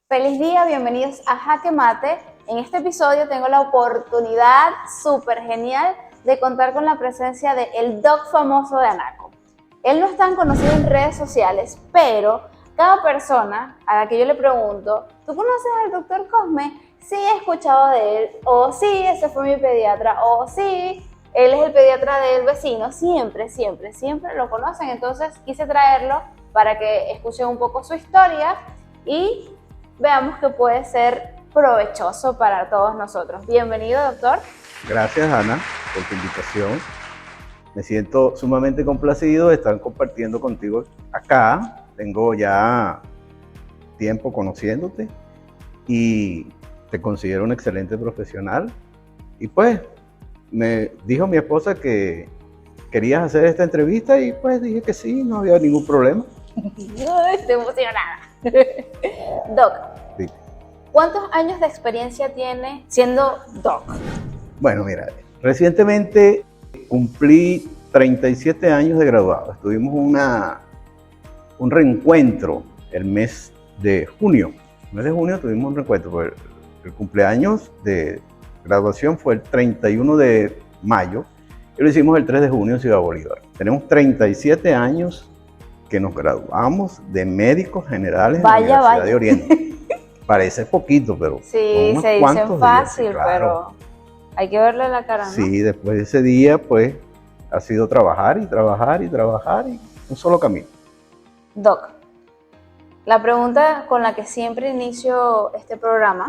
Feliz día, bienvenidos a Jaque Mate. En este episodio tengo la oportunidad súper genial de contar con la presencia del doc famoso de Anaco. Él no es tan conocido en redes sociales, pero cada persona a la que yo le pregunto, ¿tú conoces al doctor Cosme? Sí, he escuchado de él, o sí, ese fue mi pediatra, o sí, él es el pediatra del vecino. Siempre lo conocen. Entonces quise traerlo para que escuchen un poco su historia y veamos que puede ser provechoso para todos nosotros. Bienvenido, doctor. Gracias, Ana, por tu invitación. Me siento sumamente complacido de estar compartiendo contigo acá. Tengo ya tiempo conociéndote y te considero un excelente profesional. Y pues, me dijo mi esposa que querías hacer esta entrevista y pues dije que sí, no había ningún problema. Estoy emocionada. Doc, Sí. ¿Cuántos años de experiencia tiene siendo doc? Bueno, mira, recientemente cumplí 37 años de graduado. Tuvimos un reencuentro el mes de junio. El mes de junio tuvimos un reencuentro, porque el cumpleaños de graduación fue el 31 de mayo y lo hicimos el 3 de junio en Ciudad Bolívar. Tenemos 37 años que nos graduamos de médicos generales en la Universidad de Oriente. Parece poquito, pero sí, se dicen fácil, días, claro. Pero hay que verle la cara, ¿no? Sí, después de ese día, pues, ha sido trabajar y un solo camino. Doc, la pregunta con la que siempre inicio este programa,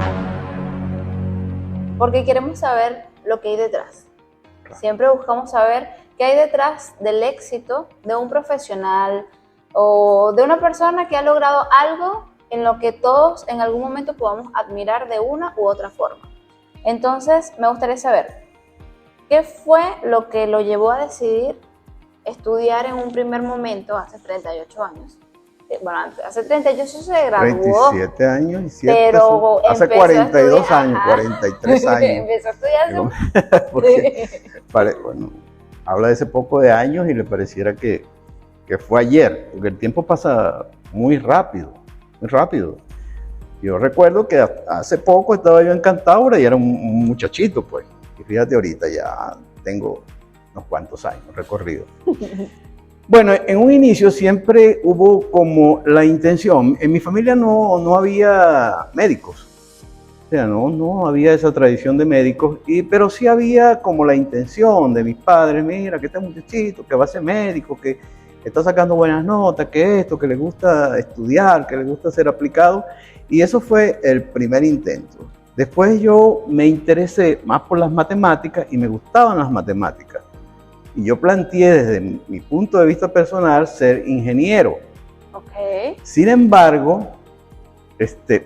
porque queremos saber lo que hay detrás. Claro. Siempre buscamos saber qué hay detrás del éxito de un profesional o de una persona que ha logrado algo en lo que todos en algún momento podamos admirar de una u otra forma. Entonces, me gustaría saber, ¿qué fue lo que lo llevó a decidir estudiar en un primer momento hace 38 años? Bueno, hace 38 se graduó. 37 años y 7, pero hace 42 años, 43 años. Empezó a estudiar porque, bueno, habla de ese poco de años y le pareciera que fue ayer, porque el tiempo pasa muy rápido. Muy rápido. Yo recuerdo que hace poco estaba yo en Cantaura y era un muchachito, pues. Y fíjate, ahorita ya tengo unos cuantos años recorrido. Bueno, en un inicio siempre hubo como la intención. En mi familia no había médicos. O sea, no había esa tradición de médicos, pero sí había como la intención de mis padres. Mira, que este muchachito que va a ser médico, que está sacando buenas notas, que esto, que le gusta estudiar, que le gusta ser aplicado. Y eso fue el primer intento. Después yo me interesé más por las matemáticas y me gustaban las matemáticas. Y yo planteé desde mi punto de vista personal ser ingeniero. Okay. Sin embargo,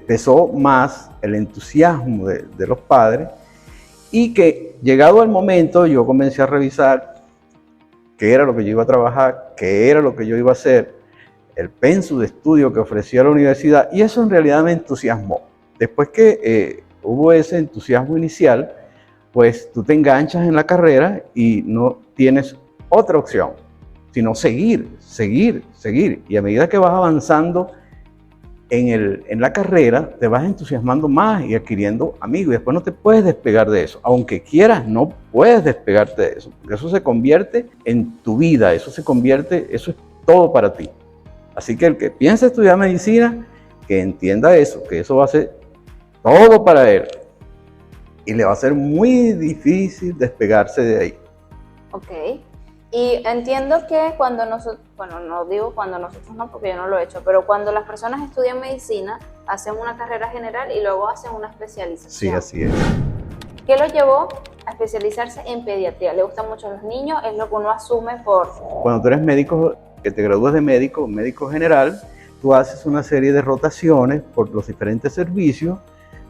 pesó más el entusiasmo de los padres y que llegado el momento yo comencé a revisar qué era lo que yo iba a trabajar, qué era lo que yo iba a hacer, el pensum de estudio que ofrecía la universidad, y eso en realidad me entusiasmó. Después que hubo ese entusiasmo inicial, pues tú te enganchas en la carrera y no tienes otra opción, sino seguir. Y a medida que vas avanzando en la carrera, te vas entusiasmando más y adquiriendo amigos, y después no te puedes despegar de eso. Aunque quieras, no puedes despegarte de eso, porque eso se convierte en tu vida, eso es todo para ti. Así que el que piensa estudiar medicina, que entienda eso, que eso va a ser todo para él. Y le va a ser muy difícil despegarse de ahí. Ok. Y entiendo que cuando nosotros, bueno, no digo cuando nosotros no, porque yo no lo he hecho, pero cuando las personas estudian medicina, hacen una carrera general y luego hacen una especialización. Sí, así es. ¿Qué lo llevó a especializarse en pediatría? ¿Le gustan mucho los niños? ¿Es lo que uno asume por...? Cuando tú eres médico, que te gradúas de médico general, tú haces una serie de rotaciones por los diferentes servicios.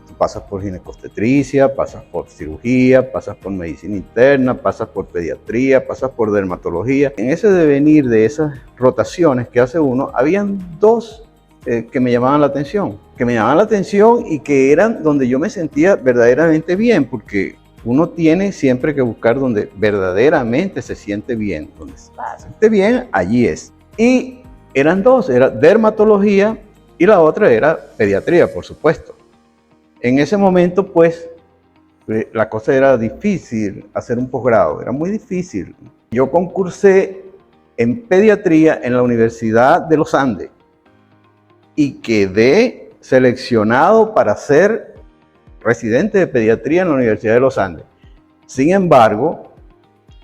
Tú pasas por ginecobstetricia, pasas por cirugía, pasas por medicina interna, pasas por pediatría, pasas por dermatología. En ese devenir de esas rotaciones que hace uno, habían dos que me llamaban la atención. Y que eran donde yo me sentía verdaderamente bien, porque uno tiene siempre que buscar donde verdaderamente se siente bien. Donde se siente bien, allí es. Y eran dos, era dermatología y la otra era pediatría, por supuesto. En ese momento, pues, la cosa era difícil hacer un posgrado, era muy difícil. Yo concursé en pediatría en la Universidad de los Andes y quedé seleccionado para ser residente de pediatría en la Universidad de los Andes. Sin embargo,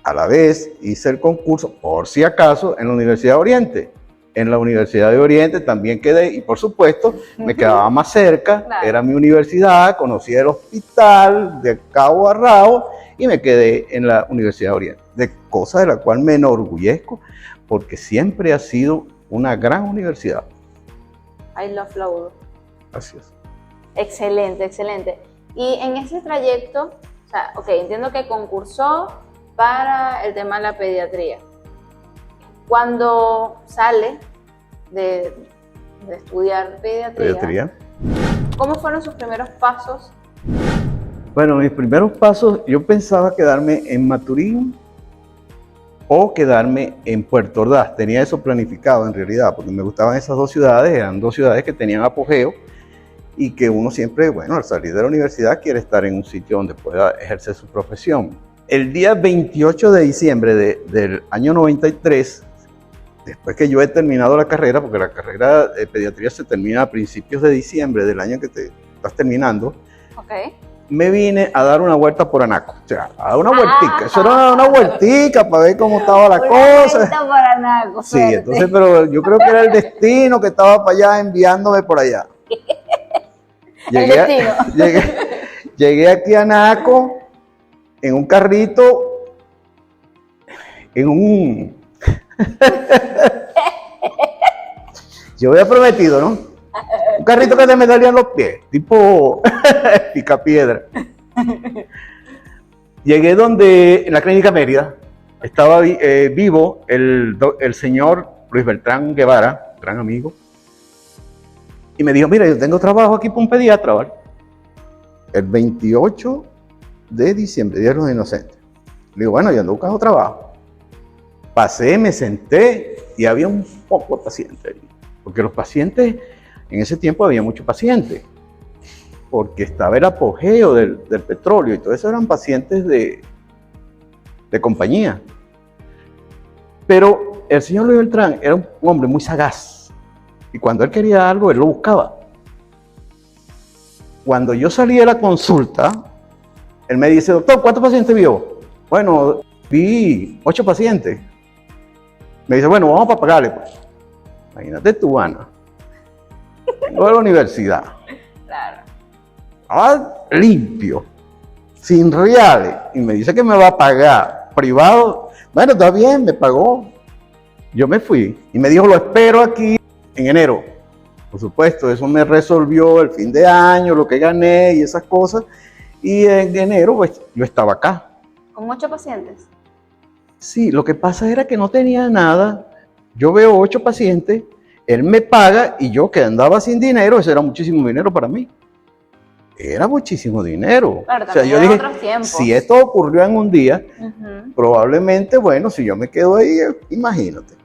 a la vez hice el concurso, por si acaso, en la Universidad de Oriente. En la Universidad de Oriente también quedé y por supuesto me quedaba más cerca, claro. Era mi universidad, conocía el hospital de cabo a rabo y me quedé en la Universidad de Oriente. De cosa de la cual me enorgullezco porque siempre ha sido una gran universidad. I love Lauro. Gracias. Excelente, excelente. Y en ese trayecto, o sea, ok, entiendo que concursó para el tema de la pediatría. Cuando sale de estudiar pediatría, ¿cómo fueron sus primeros pasos? Bueno, mis primeros pasos, yo pensaba quedarme en Maturín o quedarme en Puerto Ordaz. Tenía eso planificado en realidad, porque me gustaban esas dos ciudades, eran dos ciudades que tenían apogeo y que uno siempre, bueno, al salir de la universidad quiere estar en un sitio donde pueda ejercer su profesión. El día 28 de diciembre del año 93, después que yo he terminado la carrera, porque la carrera de pediatría se termina a principios de diciembre del año que te estás terminando, okay. Me vine a dar una vuelta por Anaco. O sea, a dar una vueltica. Eso era una vueltica para ver cómo estaba la cosa. Vuelta por Anaco. Sí, entonces, pero yo creo que era el destino que estaba para allá enviándome por allá. Llegué aquí a Anaco en un carrito, yo había prometido, ¿no? Un carrito que te me dolían los pies, tipo picapiedra. Llegué en la Clínica Mérida, estaba vivo el señor Luis Beltrán Guevara, gran amigo, y me dijo, mira, yo tengo trabajo aquí para un pediatra, ¿vale? El 28 de diciembre, Día de los Inocentes. Le digo, bueno, yo ando buscando trabajo. Pasé, me senté y había un poco de pacientes ahí, porque los pacientes, en ese tiempo había muchos pacientes, porque estaba el apogeo del petróleo y todo eso eran pacientes de compañía. Pero el señor Luis Beltrán era un hombre muy sagaz y cuando él quería algo, él lo buscaba. Cuando yo salí de la consulta, él me dice, doctor, ¿cuántos pacientes vio? Bueno, vi 8 pacientes. Me dice, bueno, vamos a pagarle, pues. Imagínate tú, Ana. Vengo de la universidad. Claro. Estaba limpio, sin reales. Y me dice que me va a pagar privado. Bueno, está bien, me pagó. Yo me fui. Y me dijo, lo espero aquí en enero. Por supuesto, eso me resolvió el fin de año, lo que gané y esas cosas. Y en enero, pues, yo estaba acá. ¿Con 8 pacientes? Sí, lo que pasa era que no tenía nada. Yo veo 8 pacientes, él me paga y yo que andaba sin dinero, eso era muchísimo dinero para mí. Era muchísimo dinero. Claro, o sea, yo dije, si esto ocurrió en un día, probablemente, bueno, si yo me quedo ahí, imagínate.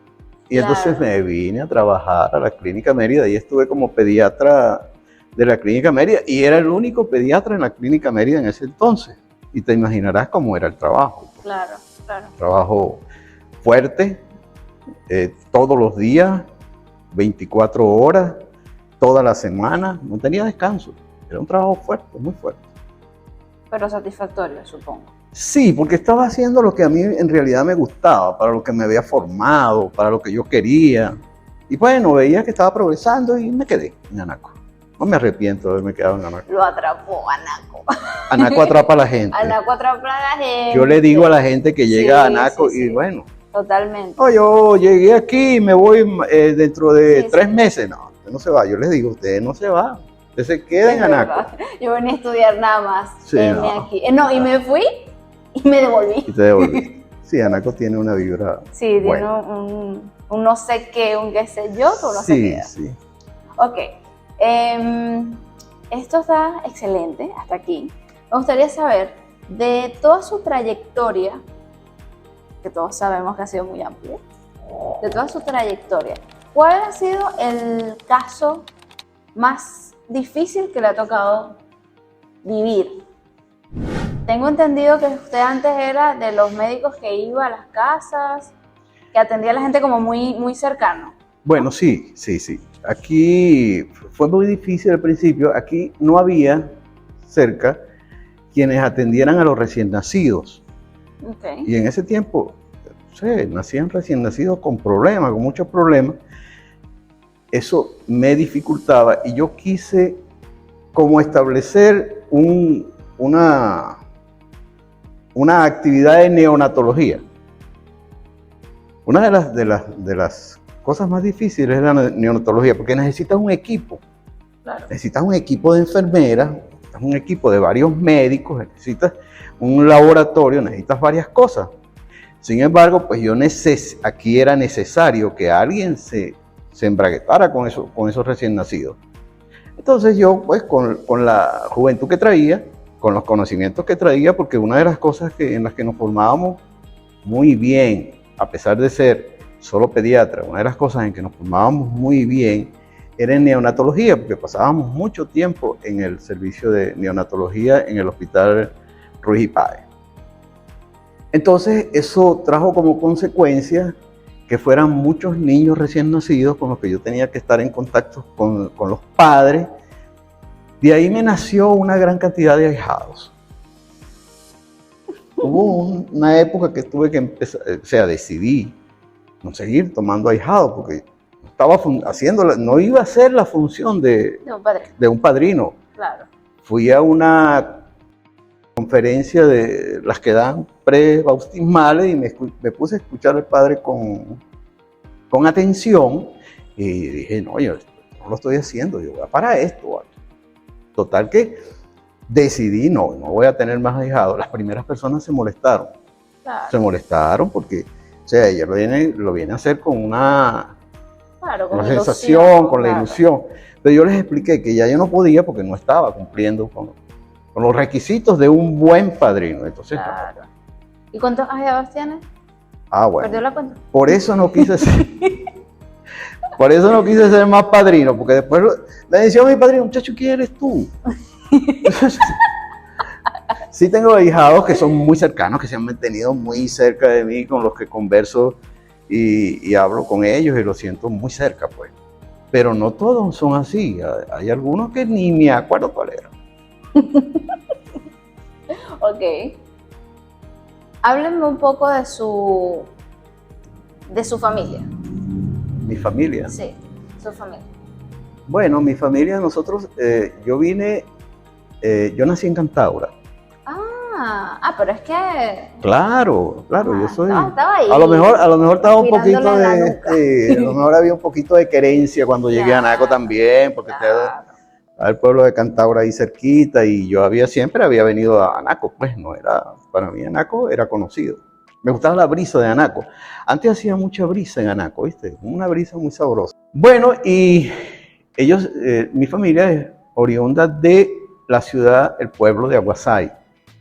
Y entonces me vine a trabajar a la Clínica Mérida y estuve como pediatra de la Clínica Mérida y era el único pediatra en la Clínica Mérida en ese entonces. Y te imaginarás cómo era el trabajo. Claro, claro. Trabajo fuerte, todos los días, 24 horas, toda la semana, no tenía descanso. Era un trabajo fuerte, muy fuerte. Pero satisfactorio, supongo. Sí, porque estaba haciendo lo que a mí en realidad me gustaba, para lo que me había formado, para lo que yo quería. Y bueno, veía que estaba progresando y me quedé en Anaco. No me arrepiento de haberme quedado en Anaco. Lo atrapó Anaco. Anaco atrapa a la gente. Anaco atrapa a la gente. Yo le digo a la gente que llega a Anaco y bueno. Totalmente. No, yo llegué aquí y me voy dentro de 3 meses. No, usted no se va. Yo les digo, usted no se va. Usted se queda en Anaco. Yo venía a estudiar nada más. Sí, no. Aquí. No, y me fui y me devolví. Y te devolví. Sí, Anaco tiene una vibra. Sí, buena. Tiene un no sé qué, un qué sé yo, pero no se queda. Sí. Ok. Esto está excelente hasta aquí. Me gustaría saber de toda su trayectoria, que todos sabemos que ha sido muy amplia, de toda su trayectoria, ¿cuál ha sido el caso más difícil que le ha tocado vivir? Tengo entendido que usted antes era de los médicos que iba a las casas, que atendía a la gente como muy, muy cercano. Bueno, sí. Aquí fue muy difícil al principio. Aquí no había cerca quienes atendieran a los recién nacidos. Okay. Y en ese tiempo, nacían recién nacidos con problemas, con muchos problemas. Eso me dificultaba y yo quise como establecer una actividad de neonatología. Una de las cosas más difíciles es la neonatología, porque necesitas un equipo. Claro. Necesitas un equipo de enfermeras, un equipo de varios médicos, necesitas un laboratorio, necesitas varias cosas. Sin embargo, pues aquí era necesario que alguien se embraguetara con esos recién nacidos. Entonces yo, pues con la juventud que traía, con los conocimientos que traía, porque una de las cosas en las que nos formábamos muy bien, a pesar de ser solo pediatra, una de las cosas en que nos formábamos muy bien era en neonatología, porque pasábamos mucho tiempo en el servicio de neonatología en el Hospital Ruiz y Páez. Entonces eso trajo como consecuencia que fueran muchos niños recién nacidos con los que yo tenía que estar en contacto con los padres. De ahí me nació una gran cantidad de ahijados. Hubo una época que tuve que empezar, decidí no seguir tomando ahijados porque no iba a hacer la función de un padrino. Claro. Fui a una conferencia de las que dan pre-bautismales y me puse a escuchar al padre con atención y dije, no, yo no lo estoy haciendo, yo voy a parar esto. Total que decidí, no voy a tener más ahijados. Las primeras personas se molestaron. Claro. Se molestaron porque, ella lo viene a hacer con una sensación, con la ilusión. Pero yo les expliqué que ya yo no podía porque no estaba cumpliendo con los requisitos de un buen padrino. Entonces, claro. ¿Y cuántos ahijados tienes? Bueno. ¿Perdió la cuenta? Por eso no quise ser más padrino, porque después le decía a mi padrino, muchacho, ¿quién eres tú? Sí tengo ahijados que son muy cercanos, que se han mantenido muy cerca de mí, con los que converso y hablo con ellos y los siento muy cerca, pues. Pero no todos son así. Hay algunos que ni me acuerdo cuál era. Ok. Háblenme un poco de su familia. ¿Mi familia? Sí, su familia. Bueno, mi familia, nosotros, yo nací en Cantaura. Pero es que... Claro, yo soy... Estaba ahí. A lo mejor estaba un poquito a lo mejor había un poquito de querencia cuando llegué a Anaco también, porque estaba el pueblo de Cantaura ahí cerquita y yo siempre había venido a Anaco, pues para mí Anaco era conocido. Me gustaba la brisa de Anaco. Antes hacía mucha brisa en Anaco, ¿viste? Una brisa muy sabrosa. Bueno, y ellos, mi familia es oriunda de la ciudad, el pueblo de Aguasay.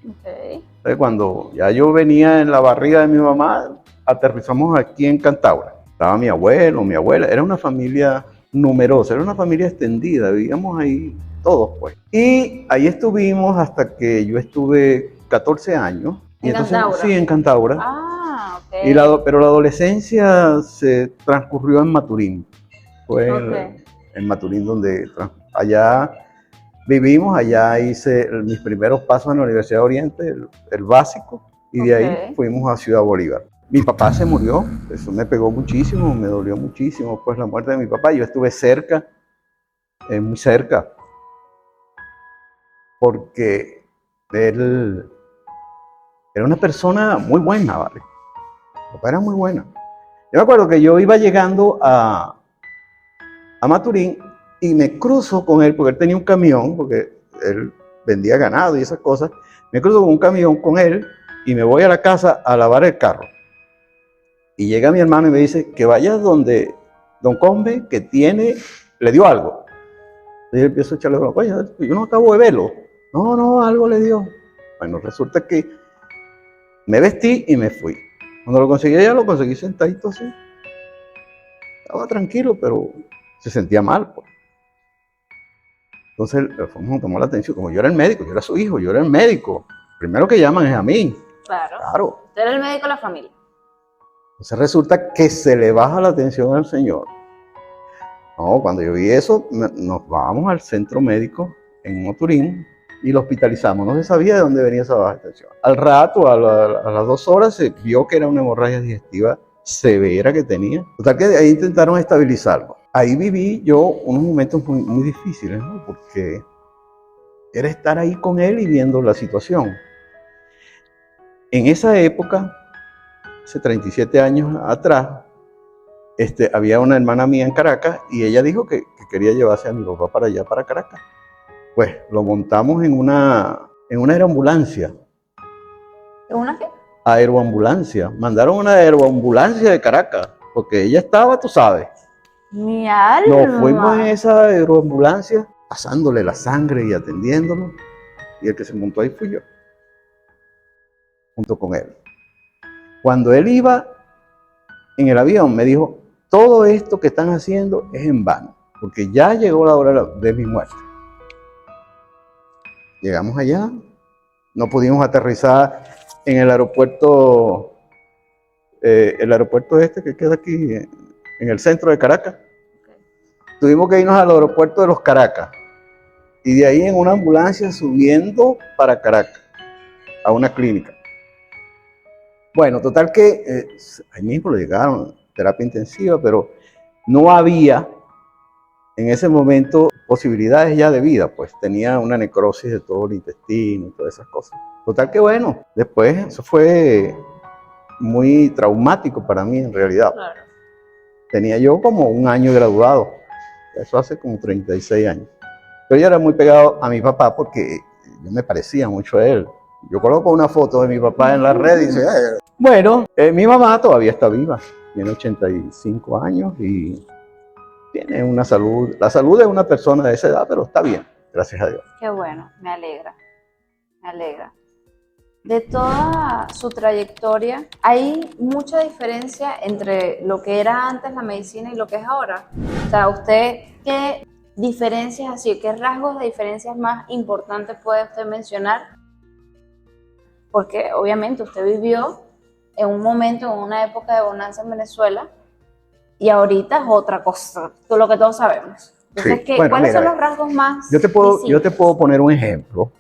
Okay. Entonces, cuando ya yo venía en la barriga de mi mamá, aterrizamos aquí en Cantaura. Estaba mi abuelo, mi abuela. Era una familia numerosa, era una familia extendida. Vivíamos ahí todos, pues. Y ahí estuvimos hasta que yo estuve 14 años. ¿En Cantaura? Sí, en Cantaura. Okay. Pero la adolescencia se transcurrió en Maturín. Fue en Maturín donde allá vivimos, allá hice mis primeros pasos en la Universidad de Oriente, el básico, y de ahí fuimos a Ciudad Bolívar. Mi papá se murió, eso me pegó muchísimo, me dolió muchísimo, pues la muerte de mi papá. Yo estuve cerca, muy cerca, porque él era una persona muy buena, ¿vale? Mi papá era muy buena. Yo me acuerdo que yo iba llegando a Maturín y me cruzo con él, porque él tenía un camión, porque él vendía ganado y esas cosas. Me cruzo con un camión con él y me voy a la casa a lavar el carro. Y llega mi hermano y me dice que vaya donde don Combe, que le dio algo. Y yo empiezo a echarle broma, oye, yo no acabo de verlo. No, algo le dio. Bueno, resulta que me vestí y me fui. Cuando lo conseguí allá, lo conseguí sentadito así. Estaba tranquilo, pero se sentía mal, pues. Entonces me tomó la atención, como yo era el médico, yo era su hijo, yo era el médico. Primero que llaman es a mí. Claro. Claro. Usted era el médico de la familia. Entonces resulta que se le baja la atención al señor. No, cuando yo vi eso, nos vamos al centro médico en Moturín y lo hospitalizamos. No se sabía de dónde venía esa baja tensión. Al rato, a las 2 horas, se vio que era una hemorragia digestiva severa que tenía. Total que ahí intentaron estabilizarlo. Ahí viví yo unos momentos muy, muy difíciles, ¿no? Porque era estar ahí con él y viendo la situación. En esa época, hace 37 años atrás, había una hermana mía en Caracas y ella dijo que quería llevarse a mi papá para allá, para Caracas. Pues lo montamos en una aeroambulancia. ¿En una qué? Aeroambulancia. Mandaron una aeroambulancia de Caracas, porque ella estaba, tú sabes. Mi alma. Nos fuimos en esa aeroambulancia, pasándole la sangre y atendiéndolo. Y el que se montó ahí fui yo, junto con él. Cuando él iba en el avión, me dijo, todo esto que están haciendo es en vano, porque ya llegó la hora de mi muerte. Llegamos allá, no pudimos aterrizar en el aeropuerto que queda aquí en el centro de Caracas. Tuvimos que irnos al aeropuerto de los Caracas y de ahí en una ambulancia subiendo para Caracas, a una clínica. Bueno, total que ahí mismo lo llegaron, terapia intensiva, pero no había en ese momento posibilidades ya de vida, pues tenía una necrosis de todo el intestino y todas esas cosas. Total que bueno, después eso fue muy traumático para mí en realidad. Claro. Tenía yo como un año graduado, eso hace como 36 años. Pero yo era muy pegado a mi papá porque yo me parecía mucho a él. Yo coloco una foto de mi papá en la red y dice, bueno, mi mamá todavía está viva, tiene 85 años y tiene una salud, la salud de una persona de esa edad, pero está bien, gracias a Dios. Qué bueno, me alegra, me alegra. De toda su trayectoria, ¿hay mucha diferencia entre lo que era antes la medicina y lo que es ahora? O sea, ¿usted qué diferencias así, qué rasgos de diferencias más importantes puede usted mencionar? Porque obviamente usted vivió en un momento, en una época de bonanza en Venezuela, y ahorita es otra cosa, todo lo que todos sabemos. Entonces, Sí. Bueno, ¿cuáles mira, son los rasgos más yo te puedo poner un ejemplo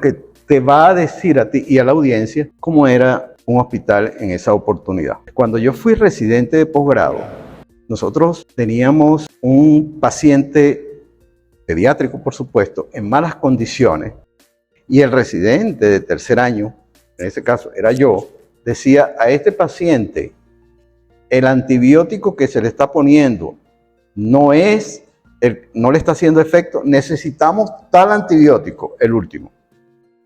que te va a decir a ti y a la audiencia cómo era un hospital en esa oportunidad. Cuando yo fui residente de posgrado, nosotros teníamos un paciente pediátrico, por supuesto, en malas condiciones, y el residente de tercer año, en ese caso era yo, decía, a este paciente el antibiótico que se le está poniendo no le está haciendo efecto, necesitamos tal antibiótico, el último.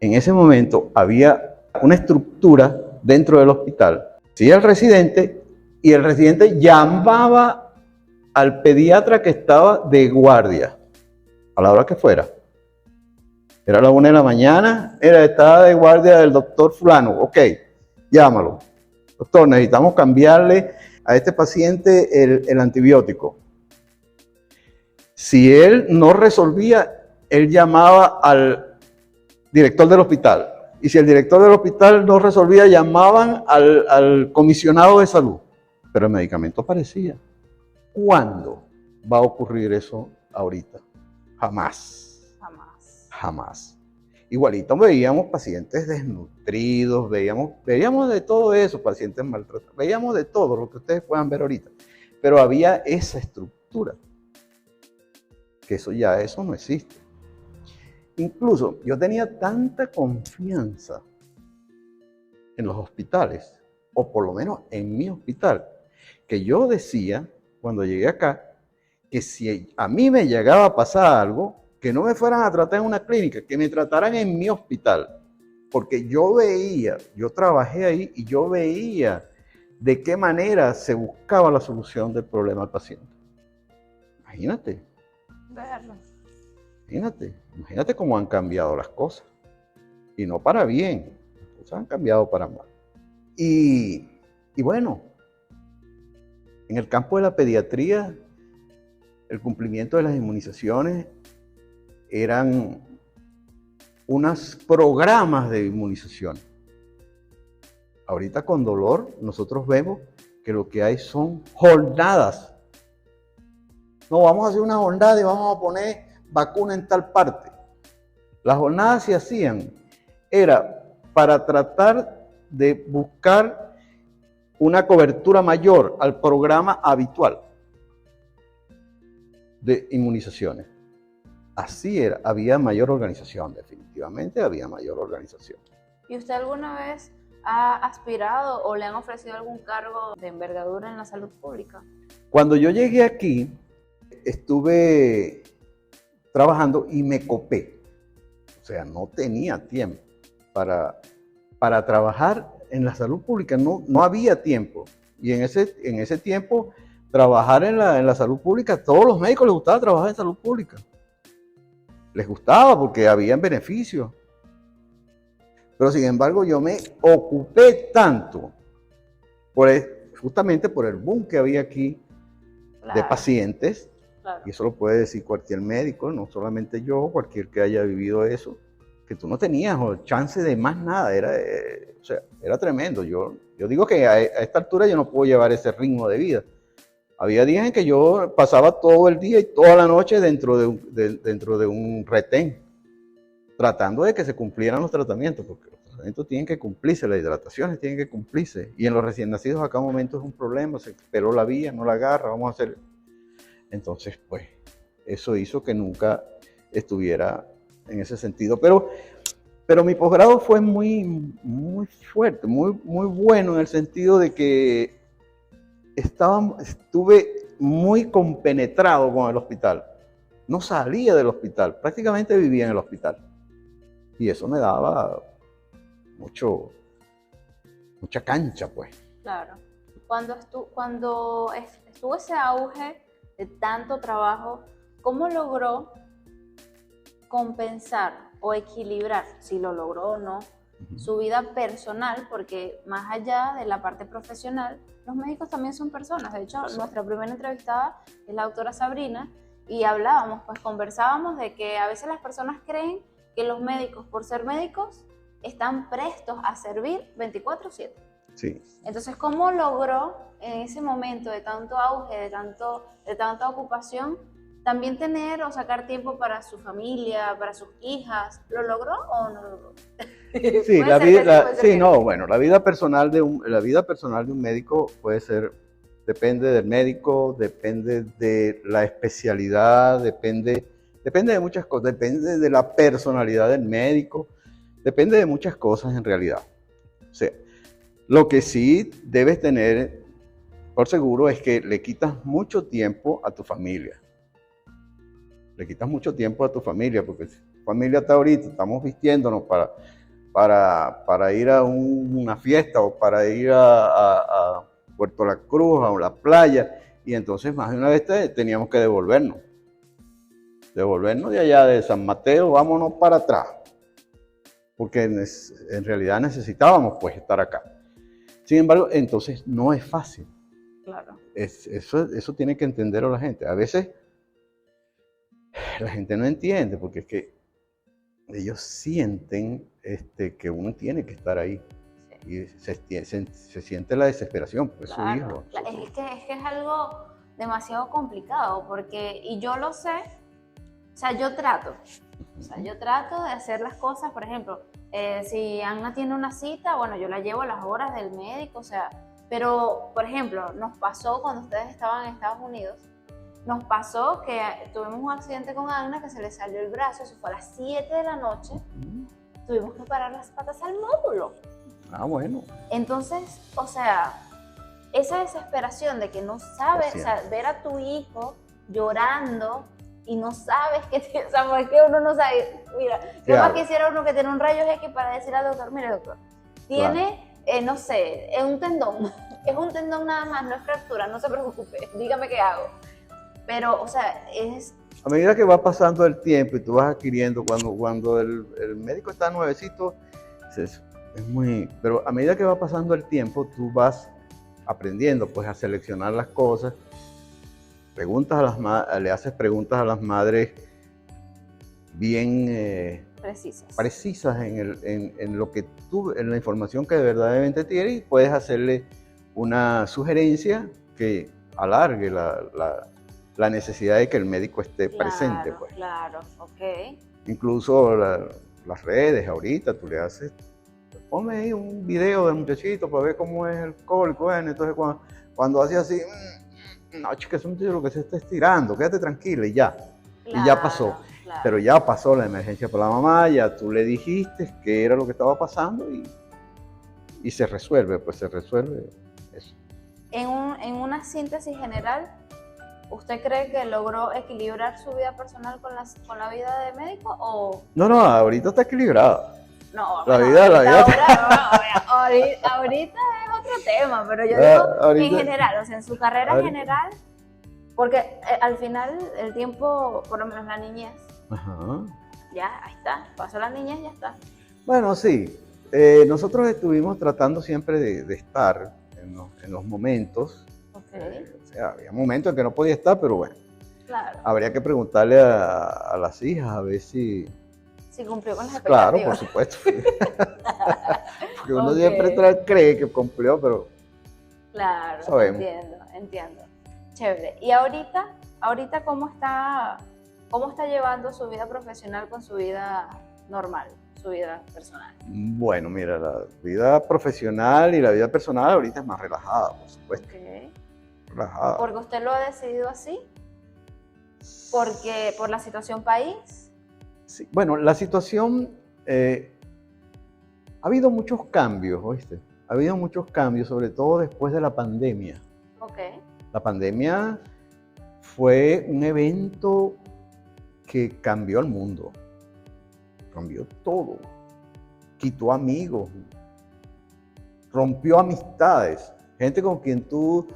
En ese momento había una estructura dentro del hospital, sí, el residente, y el residente llamaba al pediatra que estaba de guardia, a la hora que fuera. Era la 1 de la mañana, estaba de guardia del doctor fulano, ok, llámalo. Doctor, necesitamos cambiarle a este paciente el antibiótico. Si él no resolvía, él llamaba al director del hospital. Y si el director del hospital no resolvía, llamaban al comisionado de salud. Pero el medicamento aparecía. ¿Cuándo va a ocurrir eso ahorita? Jamás. Jamás. Igualito veíamos pacientes desnutridos, veíamos de todo eso, pacientes maltratados, veíamos de todo lo que ustedes puedan ver ahorita. Pero había esa estructura, que eso no existe. Incluso yo tenía tanta confianza en los hospitales, o por lo menos en mi hospital, que yo decía, cuando llegué acá, que si a mí me llegaba a pasar algo, que no me fueran a tratar en una clínica, que me trataran en mi hospital. Porque yo trabajé ahí y yo veía de qué manera se buscaba la solución del problema al paciente. Imagínate. Imagínate cómo han cambiado las cosas. Y no para bien, las cosas han cambiado para mal. Y bueno, en el campo de la pediatría, el cumplimiento de las inmunizaciones eran unos programas de inmunización. Ahorita con dolor nosotros vemos que lo que hay son jornadas. No, vamos a hacer una jornada y vamos a poner vacuna en tal parte. Las jornadas se hacían, era para tratar de buscar una cobertura mayor al programa habitual de inmunizaciones. Así era, había mayor organización, definitivamente había mayor organización. ¿Y usted alguna vez ha aspirado o le han ofrecido algún cargo de envergadura en la salud pública? Cuando yo llegué aquí, estuve trabajando y me copé. O sea, no tenía tiempo para trabajar en la salud pública, no había tiempo. Y en ese tiempo, trabajar en la salud pública, a todos los médicos les gustaba trabajar en salud pública. Les gustaba porque había beneficios. Pero sin embargo, yo me ocupé tanto justamente por el boom que había aquí de pacientes. Claro. Y eso lo puede decir cualquier médico, no solamente yo, cualquier que haya vivido eso, que tú no tenías chance de más nada, era tremendo. Yo digo que a esta altura yo no puedo llevar ese ritmo de vida. Había días en que yo pasaba todo el día y toda la noche dentro de un retén, tratando de que se cumplieran los tratamientos, porque los tratamientos tienen que cumplirse, las hidrataciones tienen que cumplirse. Y en los recién nacidos a cada momento es un problema, se esperó la vía, no la agarra, vamos a hacer... Entonces, pues, eso hizo que nunca estuviera en ese sentido. Pero mi posgrado fue muy fuerte, muy bueno en el sentido de que estuve muy compenetrado con el hospital. No salía del hospital, prácticamente vivía en el hospital. Y eso me daba mucha cancha, pues. Claro. Cuando estuvo ese auge de tanto trabajo, ¿cómo logró compensar o equilibrar, si lo logró o no, su vida personal? Porque más allá de la parte profesional, los médicos también son personas. De hecho, nuestra primera entrevistada es la doctora Sabrina y conversábamos de que a veces las personas creen que los médicos, por ser médicos, están prestos a servir 24/7. Sí. Entonces, ¿cómo logró en ese momento de tanto auge, de tanta ocupación, también tener o sacar tiempo para su familia, para sus hijas? ¿Lo logró o no lo logró? Sí, la vida personal de un médico puede ser, depende del médico, depende de la especialidad, depende de muchas cosas, depende de la personalidad del médico, depende de muchas cosas en realidad. O sea, lo que sí debes tener por seguro es que le quitas mucho tiempo a tu familia. Le quitas mucho tiempo a tu familia, porque si tu familia está ahorita, estamos vistiéndonos para ir a una fiesta o para ir a Puerto La Cruz, a la playa, y entonces más de una vez teníamos que devolvernos de allá de San Mateo, vámonos para atrás, porque en realidad necesitábamos pues estar acá. Sin embargo, entonces no es fácil. Claro. Eso tiene que entenderlo la gente. A veces la gente no entiende, porque es que ellos sienten que uno tiene que estar ahí. Sí. Y se siente la desesperación, pues claro, su hijo. Es que es algo demasiado complicado, porque, y yo lo sé, o sea, yo trato de hacer las cosas, por ejemplo, si Anna tiene una cita, bueno, yo la llevo a las horas del médico, o sea, pero, por ejemplo, nos pasó cuando ustedes estaban en Estados Unidos, nos pasó que tuvimos un accidente con Anna, que se le salió el brazo, eso fue a las 7 de la noche, tuvimos que parar las patas al módulo. Ah, bueno. Entonces, o sea, esa desesperación de que no sabes, o sea, ver a tu hijo llorando y no sabes que o sea, es que uno no sabe. Mira, yo más quisiera uno que tiene un rayos X para decirle al doctor, mire doctor, tiene, no sé, es un tendón, es un tendón nada más, no es fractura, no se preocupe, dígame qué hago. Pero, o sea, a medida que va pasando el tiempo y tú vas adquiriendo, cuando el médico está nuevecito, pero a medida que va pasando el tiempo, tú vas aprendiendo pues a seleccionar las cosas, le haces preguntas a las madres bien precisas en lo que tú, en la información que verdaderamente tienes, y puedes hacerle una sugerencia que alargue la necesidad de que el médico esté presente. Pues. Claro, ok. Incluso las redes ahorita, tú le haces, ponme ahí un video del muchachito para ver cómo es el cólico. Bueno, entonces cuando hace así, no, chica, es un tío lo que se está estirando, quédate tranquila y ya. Claro, y ya pasó. Claro. Pero ya pasó la emergencia para la mamá, ya tú le dijiste qué era lo que estaba pasando y se resuelve, pues se resuelve eso. En una síntesis general, ¿usted cree que logró equilibrar su vida personal con la vida de médico o...? No, ahorita está equilibrada. No, la vida ahorita es otro tema, pero yo digo ahorita, en general, o sea, en su carrera general, porque al final el tiempo, por lo menos la niñez, ya, ahí está, pasó la niñez, ya está. Bueno, sí, nosotros estuvimos tratando siempre de estar en los momentos. Okay. O sea, había momentos en que no podía estar, pero bueno, claro. Habría que preguntarle a las hijas a ver si cumplió con las expectativas. Claro, por supuesto. Porque uno siempre cree que cumplió, pero claro, sabemos. Entiendo. Chévere. ¿Y ahorita cómo está llevando su vida profesional con su vida normal, su vida personal? Bueno, mira, la vida profesional y la vida personal ahorita es más relajada, por supuesto. Okay. Relajada. ¿Porque usted lo ha decidido así? ¿Porque por la situación país? Sí, bueno, la situación, ha habido muchos cambios, ¿oíste? Ha habido muchos cambios, sobre todo después de la pandemia. Okay. La pandemia fue un evento que cambió el mundo, cambió todo, quitó amigos, rompió amistades, gente con quien tú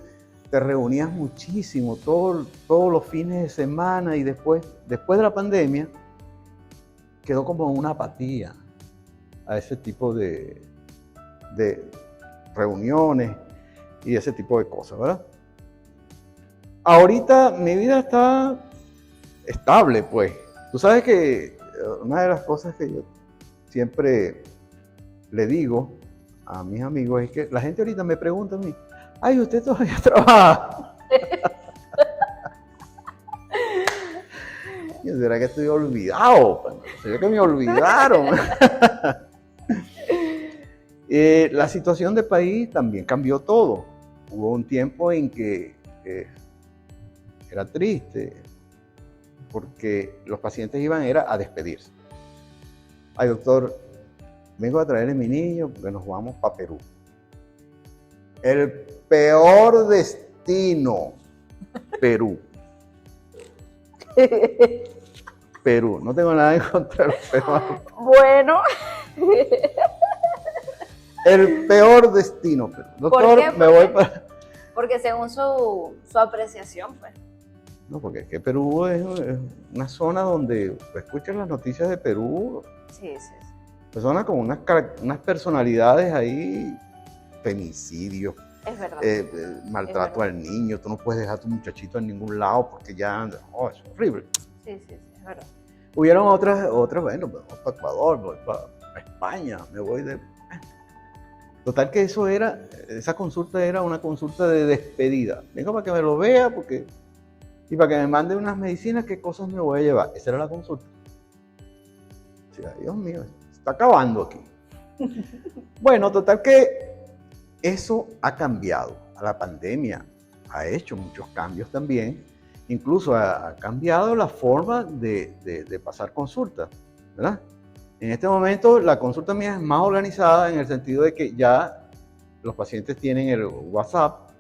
te reunías muchísimo todos los fines de semana, y después de la pandemia quedó como una apatía a ese tipo de reuniones y ese tipo de cosas, ¿verdad? Ahorita mi vida está estable, pues. Tú sabes que una de las cosas que yo siempre le digo a mis amigos es que la gente ahorita me pregunta a mí, ay, ¿usted todavía trabaja? ¿Será que estoy olvidado? ¿Será que me olvidaron? La situación del país también cambió todo. Hubo un tiempo en que era triste, porque los pacientes iban a despedirse. Ay, doctor, vengo a traerle a mi niño porque nos vamos para Perú. El peor destino, Perú. Perú, no tengo nada en contra de los peruanos. Bueno. El peor destino, Perú. Doctor, ¿por qué? Me voy para... Porque según su apreciación, pues. No, porque es que Perú es una zona donde escuchas las noticias de Perú. Sí. Personas con unas personalidades ahí, femicidios. Es verdad. Maltrato al niño, tú no puedes dejar a tu muchachito en ningún lado porque ya, es horrible. Sí, es verdad. Hubieron otras, bueno, voy para Ecuador, voy para España, me voy de... Total que esa consulta era una consulta de despedida. Vengo para que me lo vea y para que me mande unas medicinas, qué cosas me voy a llevar. Esa era la consulta. O sea, Dios mío, se está acabando aquí. Bueno, total que eso ha cambiado. La pandemia ha hecho muchos cambios también. Incluso ha cambiado la forma de pasar consultas, ¿verdad? En este momento la consulta mía es más organizada en el sentido de que ya los pacientes tienen el WhatsApp,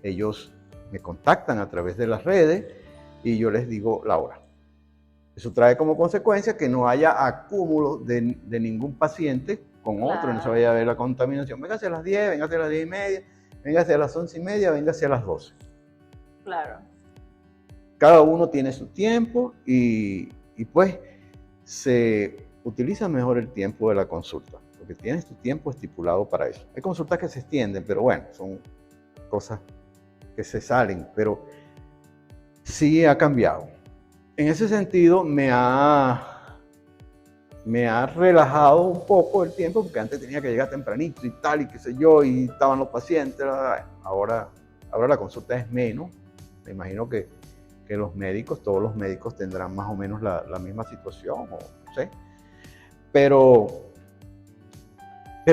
ellos me contactan a través de las redes y yo les digo la hora. Eso trae como consecuencia que no haya acúmulo de ningún paciente con otro, no se vaya a ver la contaminación. Véngase a las 10, véngase a las 10:30, véngase a las 11:30, véngase a las 12. Claro. Cada uno tiene su tiempo y pues se utiliza mejor el tiempo de la consulta, porque tienes tu tiempo estipulado para eso. Hay consultas que se extienden, pero bueno, son cosas que se salen, pero sí ha cambiado. En ese sentido me ha me ha relajado un poco el tiempo, porque antes tenía que llegar tempranito y tal, y qué sé yo, y estaban los pacientes. Ahora la consulta es menos. Me imagino que los médicos, todos los médicos tendrán más o menos la misma situación, o no sé. Pero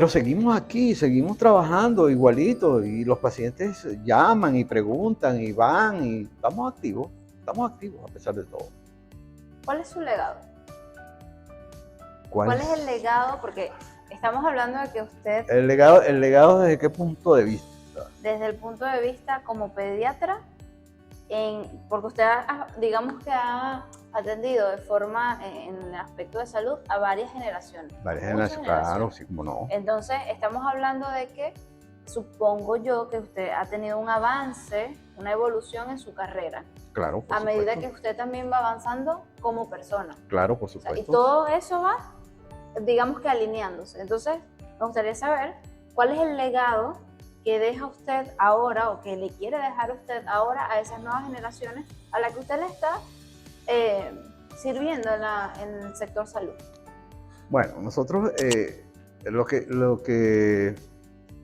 seguimos aquí, seguimos trabajando igualito, y los pacientes llaman y preguntan y van, y estamos activos a pesar de todo. ¿Cuál es su legado? ¿Cuál es el legado? Porque estamos hablando de que usted... ¿El legado desde qué punto de vista? Desde el punto de vista como pediatra, porque usted digamos que ha atendido de forma, en el aspecto de salud, a varias generaciones. Varias generaciones, claro, sí, como no. Entonces, estamos hablando de que, supongo yo, que usted ha tenido un avance, una evolución en su carrera. Claro, por a medida supuesto. que usted también va avanzando como persona. Claro, por supuesto. O sea, y todo eso va, digamos que alineándose. Entonces, me gustaría saber cuál es el legado que deja usted ahora, o que le quiere dejar usted ahora a esas nuevas generaciones a las que usted le está sirviendo en el sector salud. Bueno, nosotros el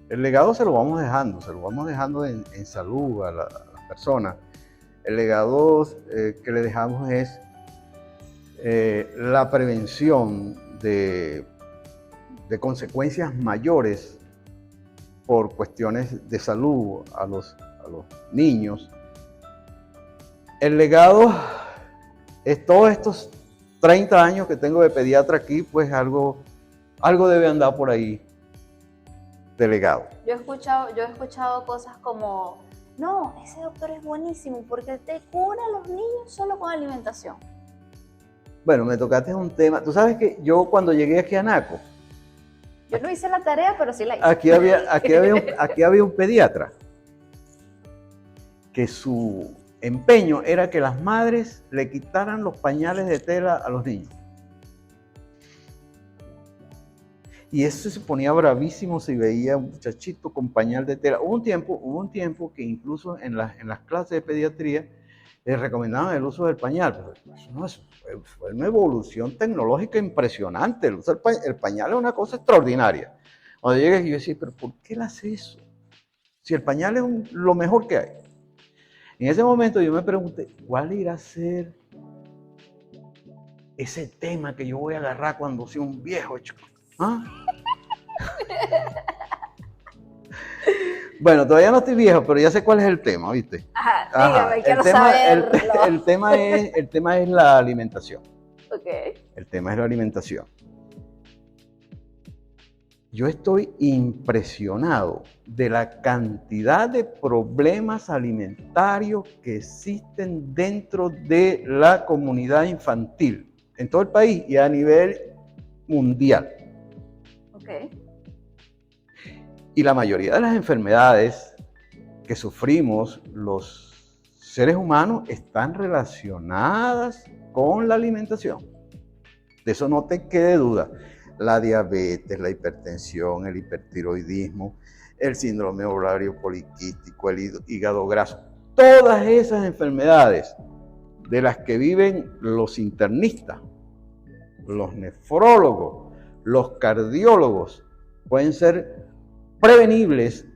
legado se lo vamos dejando en salud a las personas. El legado que le dejamos es la prevención de consecuencias mayores por cuestiones de salud a los niños. El legado es todos estos 30 años que tengo de pediatra aquí, pues algo debe andar por ahí de legado. Yo he escuchado cosas como: no, ese doctor es buenísimo porque te cura a los niños solo con alimentación. Bueno, me tocaste un tema. Tú sabes que yo cuando llegué aquí a Anaco, yo no hice la tarea, pero sí la hice. Aquí había un pediatra que su empeño era que las madres le quitaran los pañales de tela a los niños. Y eso se ponía bravísimo si veía un muchachito con pañal de tela. Hubo un tiempo que incluso en las clases de pediatría les recomendaban el uso del pañal. Pero eso fue una evolución tecnológica impresionante. El uso del pañal es una cosa extraordinaria. Cuando llegué yo decía, pero ¿por qué él hace eso? Si el pañal es lo mejor que hay. En ese momento yo me pregunté, ¿cuál irá a ser ese tema que yo voy a agarrar cuando sea un viejo, chico? ¿Ah? Bueno, todavía no estoy viejo, pero ya sé cuál es el tema, ¿viste? Ajá, dígame, quiero saberlo. El tema es la alimentación. Okay. El tema es la alimentación. Yo estoy impresionado de la cantidad de problemas alimentarios que existen dentro de la comunidad infantil, en todo el país y a nivel mundial. Okay. Y la mayoría de las enfermedades que sufrimos los seres humanos están relacionadas con la alimentación. De eso no te quede duda. La diabetes, la hipertensión, el hipertiroidismo, el síndrome ovario poliquístico, el hígado graso. Todas esas enfermedades de las que viven los internistas, los nefrólogos, los cardiólogos, pueden ser prevenibles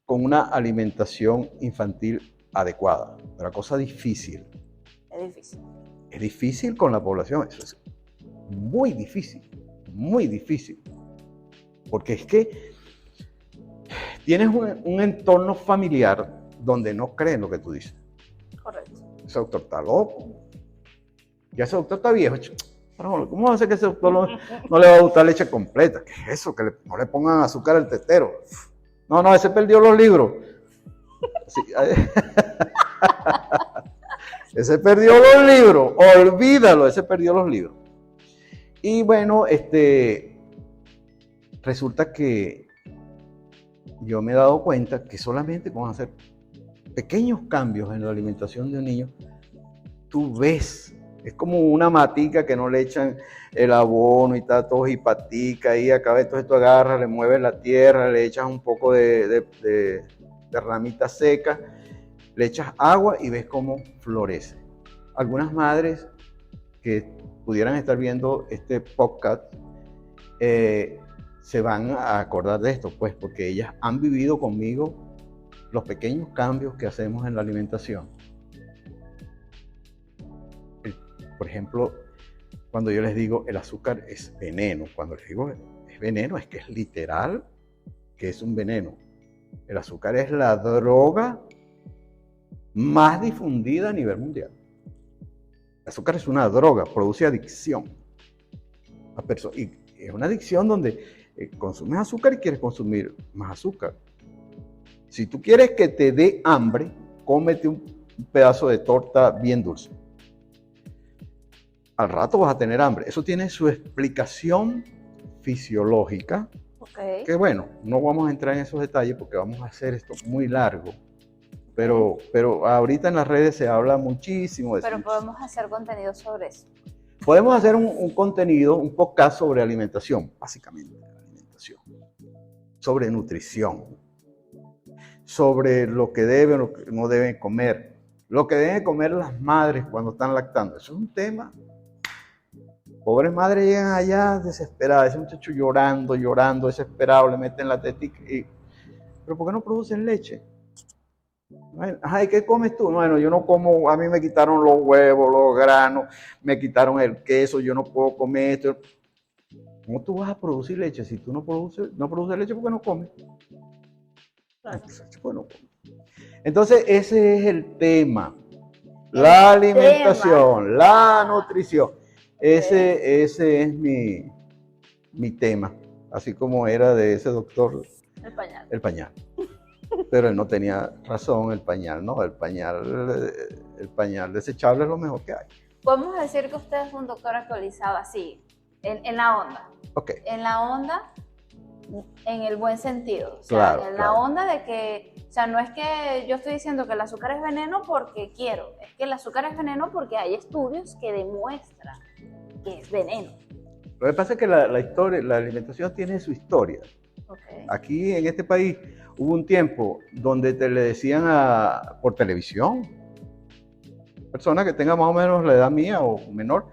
con una alimentación infantil adecuada. Una cosa difícil. Es difícil. Es difícil con la población, eso es muy difícil, porque es que tienes un entorno familiar donde no creen lo que tú dices. Correcto. Ese doctor está loco, ya ese doctor está viejo. ¿Cómo va a ser que ese doctor no le va a gustar leche completa? ¿Qué es eso? Que no le pongan azúcar al tetero. No, ese perdió los libros. Sí. Ese perdió los libros, olvídalo, ese perdió los libros. Y bueno, resulta que yo me he dado cuenta que solamente con hacer pequeños cambios en la alimentación de un niño, tú ves, es como una matica que no le echan el abono y está todo jipatica y acá entonces tú agarras, le mueves la tierra, le echas un poco de ramita seca, le echas agua y ves cómo florece. Algunas madres que pudieran estar viendo este podcast, se van a acordar de esto, pues, porque ellas han vivido conmigo los pequeños cambios que hacemos en la alimentación. Por ejemplo, cuando yo les digo el azúcar es veneno, cuando les digo es veneno, es que es literal que es un veneno. El azúcar es la droga más difundida a nivel mundial. El azúcar es una droga, produce adicción. Y es una adicción donde consumes azúcar y quieres consumir más azúcar. Si tú quieres que te dé hambre, cómete un pedazo de torta bien dulce. Al rato vas a tener hambre. Eso tiene su explicación fisiológica. Okay. Que bueno, no vamos a entrar en esos detalles porque vamos a hacer esto muy largo. Pero ahorita en las redes se habla muchísimo de eso. Pero podemos hacer contenido sobre eso. Podemos hacer un contenido, un podcast sobre alimentación, básicamente alimentación. Sobre nutrición. Sobre lo que deben o lo que no deben comer. Lo que deben comer las madres cuando están lactando. Eso es un tema. Pobres madres llegan allá desesperadas, ese muchacho llorando, desesperado, le meten la tetica y... ¿Pero por qué no producen leche? Ay, ¿qué comes tú? Bueno, yo no como, a mí me quitaron los huevos, los granos, me quitaron el queso, yo no puedo comer esto. ¿Cómo tú vas a producir leche si tú no produces leche porque no comes? Claro. Entonces, ese es el tema. La alimentación, la nutrición. Ese es mi tema, así como era de ese doctor. El pañal. Pero él no tenía razón, el pañal no, el pañal desechable es lo mejor que hay. Podemos decir que usted es un doctor actualizado así, en la onda. Ok. En la onda, en el buen sentido. O sea, claro, en claro. la onda de que, o sea, no es que yo estoy diciendo que el azúcar es veneno porque quiero, es que el azúcar es veneno porque hay estudios que demuestran que es veneno. Lo que pasa es que la historia, la alimentación tiene su historia. Okay. Aquí en este país hubo un tiempo donde te le decían por televisión, persona que tenga más o menos la edad mía o menor,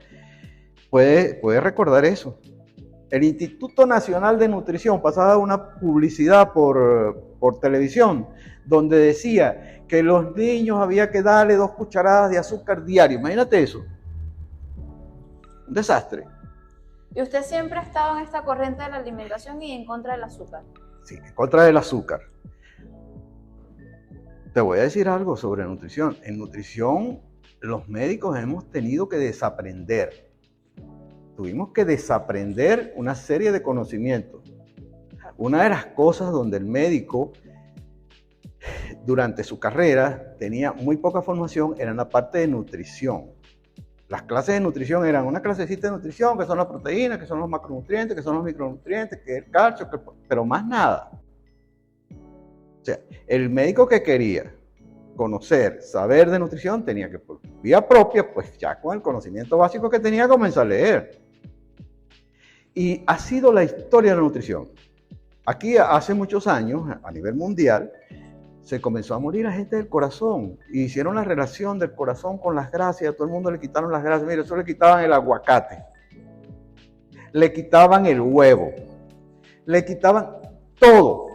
puede recordar eso. El Instituto Nacional de Nutrición pasaba una publicidad por televisión donde decía que los niños había que darle 2 cucharadas de azúcar diario. Imagínate eso. Un desastre. ¿Y usted siempre ha estado en esta corriente de la alimentación y en contra del azúcar? Sí, en contra del azúcar. Te voy a decir algo sobre nutrición. En nutrición, los médicos hemos tenido que desaprender. Tuvimos que desaprender una serie de conocimientos. Una de las cosas donde el médico, durante su carrera, tenía muy poca formación era en la parte de nutrición. Las clases de nutrición eran una clasecita de nutrición, que son las proteínas, que son los macronutrientes, que son los micronutrientes, que es el calcio, pero más nada. O sea, el médico que quería conocer, saber de nutrición, tenía que por vía propia, pues ya con el conocimiento básico que tenía, comenzar a leer. Y ha sido la historia de la nutrición. Aquí hace muchos años, a nivel mundial, se comenzó a morir a gente del corazón. Y hicieron la relación del corazón con las grasas y a todo el mundo le quitaron las grasas. Mira, eso le quitaban el aguacate, le quitaban el huevo, le quitaban todo,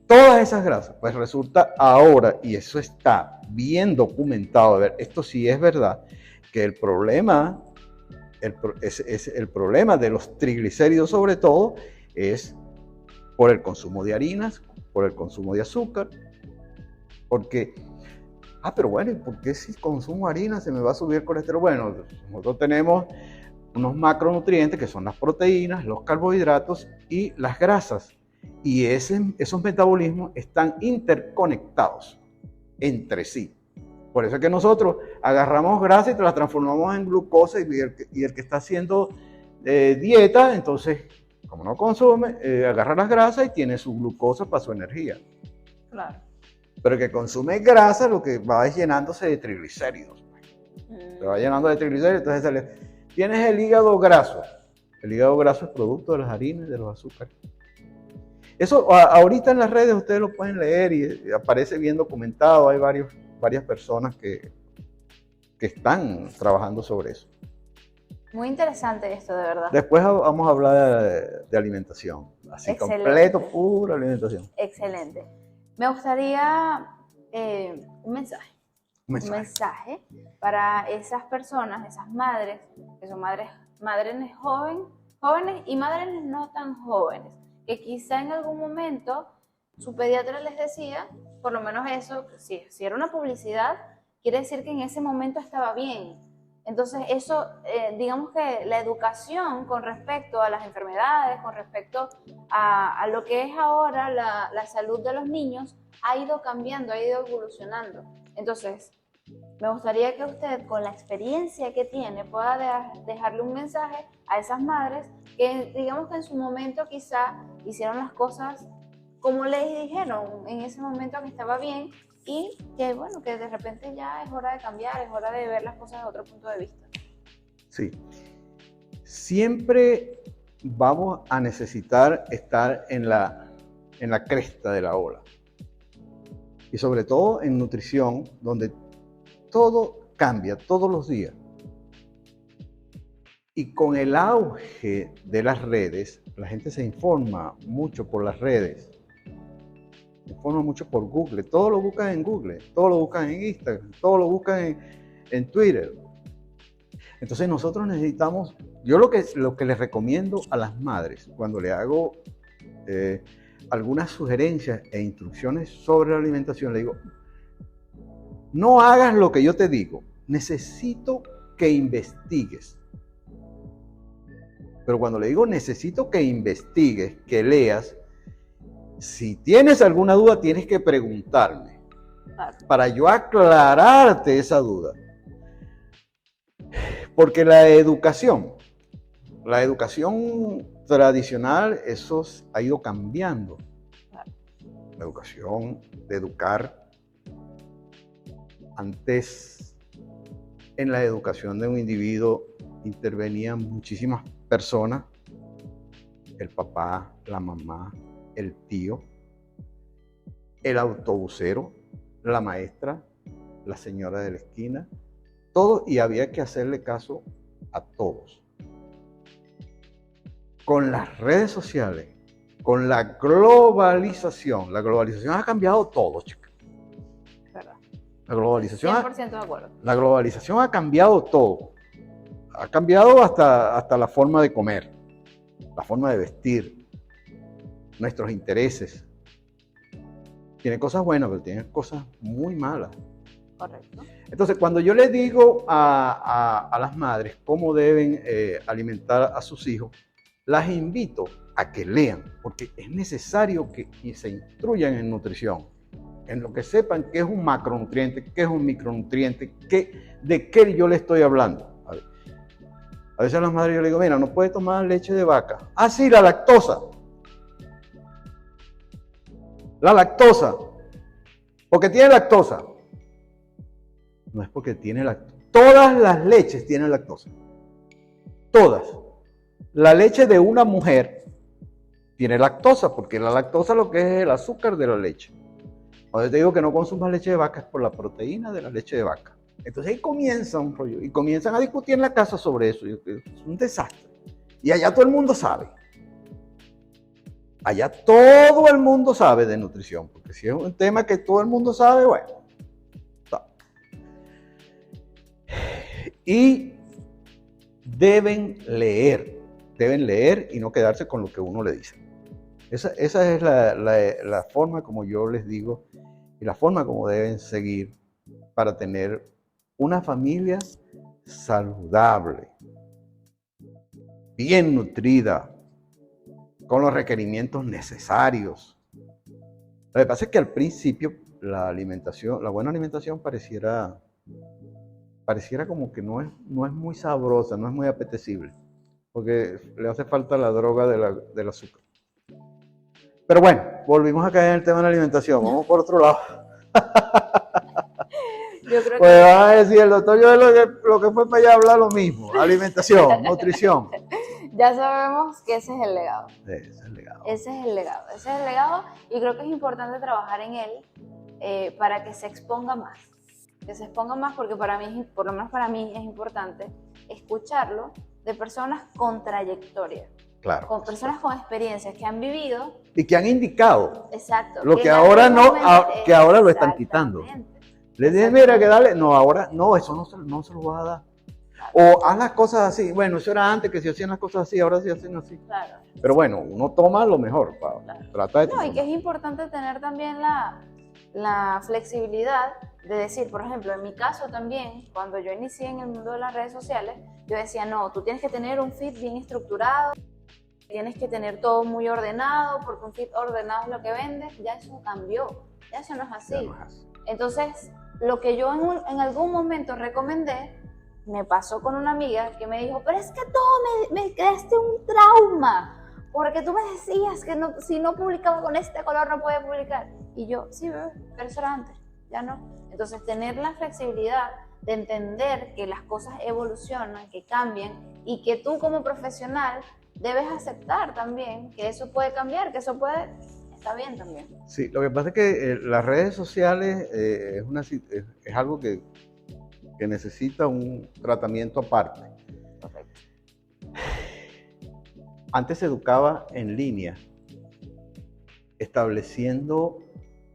todas esas grasas. Pues resulta ahora, y eso está bien documentado, a ver, esto sí es verdad, que el problema de los triglicéridos sobre todo es por el consumo de harinas, por el consumo de azúcar, porque, pero bueno, ¿y por qué si consumo harina se me va a subir el colesterol? Bueno, nosotros tenemos unos macronutrientes que son las proteínas, los carbohidratos y las grasas, y esos metabolismos están interconectados entre sí. Por eso es que nosotros agarramos grasa y las transformamos en glucosa, y el que está haciendo dieta, entonces, como no consume, agarra las grasas y tiene su glucosa para su energía. Claro. Pero el que consume grasa, lo que va es llenándose de triglicéridos. Se va llenando de triglicéridos, entonces tienes el hígado graso. El hígado graso es producto de las harinas y de los azúcares. Eso ahorita en las redes ustedes lo pueden leer y aparece bien documentado. Hay varias personas que están trabajando sobre eso. Muy interesante esto, de verdad. Después vamos a hablar de alimentación, así Excelente. completo, pura alimentación. Excelente. Me gustaría un mensaje. Un Un mensaje para esas personas, esas madres, que son madres jóvenes y madres no tan jóvenes, que quizá en algún momento su pediatra les decía, por lo menos eso, si era una publicidad, quiere decir que en ese momento estaba bien. Entonces eso, digamos que la educación con respecto a las enfermedades, con respecto a lo que es ahora la salud de los niños, ha ido cambiando, ha ido evolucionando. Entonces, me gustaría que usted, con la experiencia que tiene, pueda dejarle un mensaje a esas madres que, digamos que en su momento quizá hicieron las cosas como les dijeron en ese momento que estaba bien y que, bueno, que de repente ya es hora de cambiar, es hora de ver las cosas de otro punto de vista. Sí. Siempre vamos a necesitar estar en la cresta de la ola. Y sobre todo en nutrición, donde todo cambia todos los días. Y con el auge de las redes, la gente se informa mucho por las redes. Se informa mucho por Google. Todo lo buscan en Google, todo lo buscan en Instagram, todo lo buscan en Twitter. Entonces nosotros necesitamos, yo lo que les recomiendo a las madres, cuando le hago algunas sugerencias e instrucciones sobre la alimentación, le digo, no hagas lo que yo te digo, necesito que investigues. Pero cuando le digo necesito que investigues, que leas, si tienes alguna duda tienes que preguntarme para yo aclararte esa duda. Porque la educación tradicional, eso ha ido cambiando. La educación de educar. Antes, en la educación de un individuo intervenían muchísimas personas, el papá, la mamá, el tío, el autobusero, la maestra, la señora de la esquina, todo, y había que hacerle caso a todos. Con las redes sociales, con la globalización ha cambiado todo, chicos. La globalización 100% de acuerdo. La globalización ha cambiado todo. Ha cambiado hasta la forma de comer, la forma de vestir, nuestros intereses. Tiene cosas buenas, pero tiene cosas muy malas. Correcto. Entonces, cuando yo les digo a las madres cómo deben alimentar a sus hijos, las invito a que lean, porque es necesario que se instruyan en nutrición, en lo que sepan qué es un macronutriente, qué es un micronutriente, de qué yo le estoy hablando. A veces a las madres yo les digo, mira, no puedes tomar leche de vaca. Ah, sí, la lactosa. La lactosa. Porque tiene lactosa. No es porque tiene lactosa. Todas las leches tienen lactosa. Todas. La leche de una mujer tiene lactosa, porque la lactosa lo que es el azúcar de la leche. Cuando te digo que no consumas leche de vaca es por la proteína de la leche de vaca. Entonces ahí comienza un rollo y comienzan a discutir en la casa sobre eso. Es un desastre. Y allá todo el mundo sabe. Allá todo el mundo sabe de nutrición, porque si es un tema que todo el mundo sabe, bueno. Y deben leer y no quedarse con lo que uno le dice. Esa es la forma como yo les digo y la forma como deben seguir para tener una familia saludable, bien nutrida, con los requerimientos necesarios. Lo que pasa es que al principio la buena alimentación pareciera como que no es muy sabrosa, no es muy apetecible, porque le hace falta la droga del azúcar. Pero bueno, volvimos a caer en el tema de la alimentación, vamos por otro lado. Yo creo pues van a decir, el doctor yo lo que fue para allá hablar lo mismo, alimentación, nutrición. Ya sabemos que ese es el legado. Ese es el legado. Ese es el legado y creo que es importante trabajar en él para que se exponga más. Que se exponga más porque para mí, por lo menos para mí, es importante escucharlo de personas con trayectoria, Claro. con personas con experiencias que han vivido. Y que han indicado Exacto. lo que en ahora algún no, momento- que ahora lo están quitando. Exactamente. Le dije, mira, que dale, no, ahora, no, eso no se lo va a dar. O haz las cosas así, bueno, eso era antes que se hacían las cosas así, ahora se hacen así. Claro. Pero bueno, uno toma lo mejor, Claro. trata de No, y tomar. que es importante tener también la flexibilidad de decir, por ejemplo, en mi caso también, cuando yo inicié en el mundo de las redes sociales, yo decía, no, tú tienes que tener un feed bien estructurado, tienes que tener todo muy ordenado, porque un feed ordenado es lo que vendes. Ya eso cambió, ya eso no es así. Ya no es así. Entonces, lo que yo en algún momento recomendé, me pasó con una amiga que me dijo, pero es que todo me creaste un trauma, porque tú me decías que no, si no publicaba con este color no podía publicar. Y yo, sí, bebé, pero eso era antes, ya no. Entonces, tener la flexibilidad de entender que las cosas evolucionan, que cambian, y que tú como profesional debes aceptar también que eso puede cambiar, que eso puede, está bien también. Sí, lo que pasa es que las redes sociales es algo que necesita un tratamiento aparte. Correcto. Antes se educaba en línea, estableciendo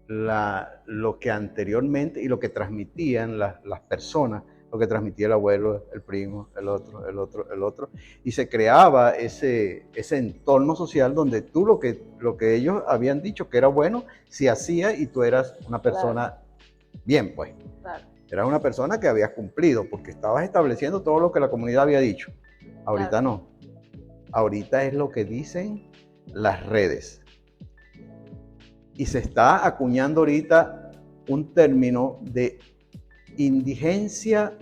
lo que anteriormente y lo que transmitían las personas, lo que transmitía el abuelo, el primo, el otro, y se creaba ese entorno social donde tú lo que ellos habían dicho que era bueno, se hacía y tú eras una persona bien, pues. Claro. Eras una persona que habías cumplido porque estabas estableciendo todo lo que la comunidad había dicho. Ahorita Claro. no. Ahorita es lo que dicen las redes. Y se está acuñando ahorita un término de indigencia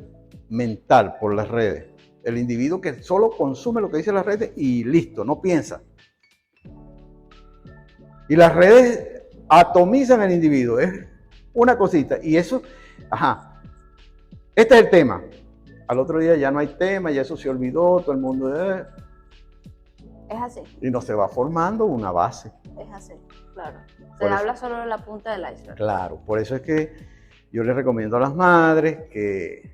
mental por las redes. El individuo que solo consume lo que dicen las redes y listo, no piensa. Y las redes atomizan al individuo. Es una cosita. Y eso, este es el tema. Al otro día ya no hay tema, ya eso se olvidó, todo el mundo... Es así. Y no se va formando una base. Es así, claro. Se Por eso. habla solo de la punta del iceberg. Claro, por eso es que yo les recomiendo a las madres que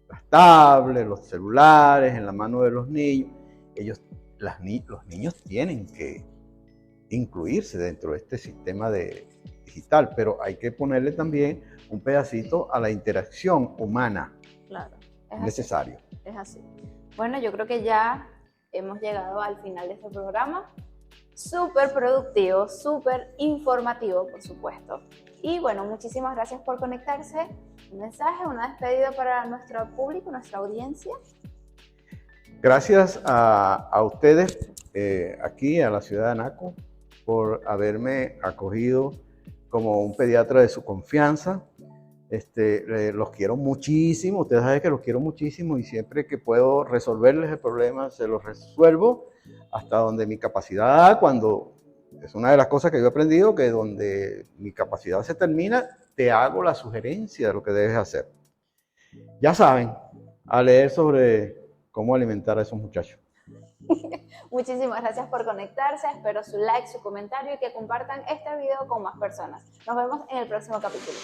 las tablets, los celulares en la mano de los niños, los niños tienen que incluirse dentro de este sistema digital, pero hay que ponerle también un pedacito a la interacción humana. Claro, es necesario. Así, es así. Bueno, yo creo que ya hemos llegado al final de este programa. Súper productivo, súper informativo, por supuesto. Y bueno, muchísimas gracias por conectarse. Un mensaje, una despedida para nuestro público, nuestra audiencia. Gracias a ustedes aquí, a la ciudad de Anaco, por haberme acogido como un pediatra de su confianza. Los quiero muchísimo, ustedes saben que los quiero muchísimo y siempre que puedo resolverles el problema se los resuelvo hasta donde mi capacidad, cuando es una de las cosas que yo he aprendido, que donde mi capacidad se termina, te hago la sugerencia de lo que debes hacer. Ya saben, a leer sobre cómo alimentar a esos muchachos. Muchísimas gracias por conectarse, espero su like, su comentario y que compartan este video con más personas. Nos vemos en el próximo capítulo.